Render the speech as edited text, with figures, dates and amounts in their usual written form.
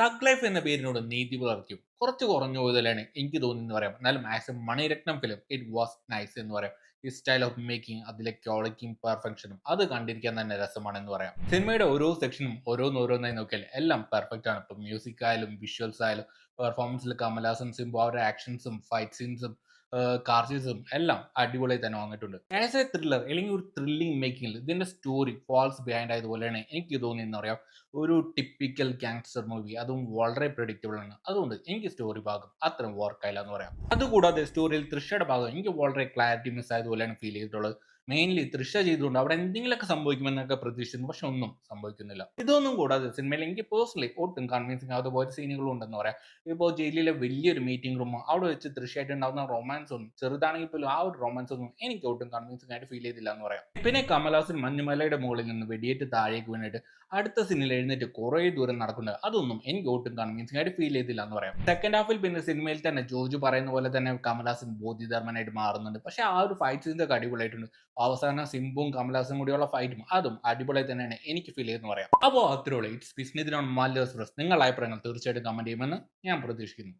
Thug life എന്ന പേരിനോട് നീതി പുലർത്തിയും കുറച്ച് കുറഞ്ഞു പോയതിലാണ് എനിക്ക് തോന്നിയെന്ന് പറയാം. എന്നാലും as a Mani Ratnam film it was nice എന്ന് പറയാം. ഈ സ്റ്റൈൽ ഓഫ് മേക്കിംഗ്, അതിലെ ക്വാളിറ്റിയും പെർഫെക്ഷനും അത് കണ്ടിരിക്കാൻ തന്നെ രസമാണെന്ന് പറയാം. സിനിമയുടെ ഓരോ സെക്ഷനും ഓരോന്നോരോന്നായി നോക്കിയാൽ എല്ലാം പെർഫെക്റ്റ് ആണ്. ഇപ്പം മ്യൂസിക് ആയാലും വിഷ്വൽസ് ആയാലും പെർഫോമൻസിൽ കമലഹാസൻ സിംബു അവരുടെ ആക്ഷൻസും ഫൈറ്റ് സീൻസും കാർച്ചീസും എല്ലാം അടിപൊളിയായി തന്നെ വന്നിട്ടുണ്ട്. ആസ് എ ത്രില്ലർ അല്ലെങ്കിൽ ഒരു ത്രില്ലിംഗ് മേക്കിംഗിൽ ഇതിന്റെ സ്റ്റോറി ഫാൾസ് ബിഹൈൻഡ് ആയതുപോലെയാണ് എനിക്ക് തോന്നിയെന്ന് പറയാം. ഒരു ടിപ്പിക്കൽ ഗാങ്സ്റ്റർ മൂവി, അതും വളരെ പ്രെഡിക്റ്റബിൾ ആണ്. അതുകൊണ്ട് എനിക്ക് സ്റ്റോറി ഭാഗം അത്രയും വർക്കായില്ല എന്ന് പറയാം. അതുകൂടാതെ സ്റ്റോറിയിൽ തൃഷയുടെ ഭാഗം എനിക്ക് വളരെ ക്ലാരിറ്റി മിസ് ആയതുപോലെയാണ് ഫീൽ ചെയ്തിട്ടുള്ളത്. മെയിൻലി തൃഷ ചെയ്തുകൊണ്ട് അവിടെ എന്തെങ്കിലുമൊക്കെ സംഭവിക്കുമെന്നൊക്കെ പ്രതീക്ഷിക്കുന്നു, പക്ഷെ ഒന്നും സംഭവിക്കുന്നില്ല. ഇതൊന്നും കൂടാതെ സിനിമയിൽ എനിക്ക് പേഴ്സണലി ഒട്ടും കൺവിൻസിങ് അതുപോലെ സീനുകളും ഉണ്ടെന്ന് പറയാം. ഇപ്പോൾ ജയിലിലെ വലിയൊരു മീറ്റിംഗ് റൂം അവിടെ വെച്ച് തൃശ്ശയായിട്ട് ഉണ്ടാകുന്ന റൊമാൻസ് ഒന്നും ചെറുതാണെങ്കിൽ പോലും ആ ഒരു റൊമാൻസ് ഒന്നും എനിക്ക് ഒട്ടും കൺവിൻസിംഗ് ആയിട്ട് ഫീൽ ചെയ്തില്ല എന്ന് പറയാം. പിന്നെ കമലഹാസൻ മഞ്ഞുമലയുടെ മുകളിൽ നിന്ന് വെടിയേറ്റ് താഴേക്ക് വീണിട്ട് അടുത്ത സീനിൽ എഴുന്നേറ്റ് കുറേ ദൂരം നടക്കുന്നത്, അതൊന്നും എനിക്ക് ഒട്ടും കൺവിൻസിംഗ് ആയിട്ട് ഫീൽ ചെയ്തില്ല എന്ന് പറയാം. സെക്കൻഡ് ഹാഫിൽ പിന്നെ സിനിമയിൽ തന്നെ ജോർജ് പറയുന്ന പോലെ തന്നെ കമലഹാസൻ ബോധിധർമ്മനായിട്ട് മാറുന്നുണ്ട്. പക്ഷെ ആ ഒരു ഫൈറ്റ് സീൻസ് ഒക്കെ അടിപൊളിയായിട്ടുണ്ട്. അവസാനം സിംബും കമലഹാസനും കൂടിയുള്ള ഫൈറ്റും അതും അടിപൊളിയായി തന്നെയാണ് എനിക്ക് ഫീൽ ചെയ്തെന്ന് പറയാം. അപ്പോൾ അത്രേ ഉള്ളൂ. ഇറ്റ്സ് ബിസ്മിതിനോൺ മാലിയസ്. നിങ്ങൾ അഭിപ്രായങ്ങൾ തീർച്ചയായിട്ടും കമന്റ് ചെയ്യുമെന്ന് ഞാൻ പ്രതീക്ഷിക്കുന്നു.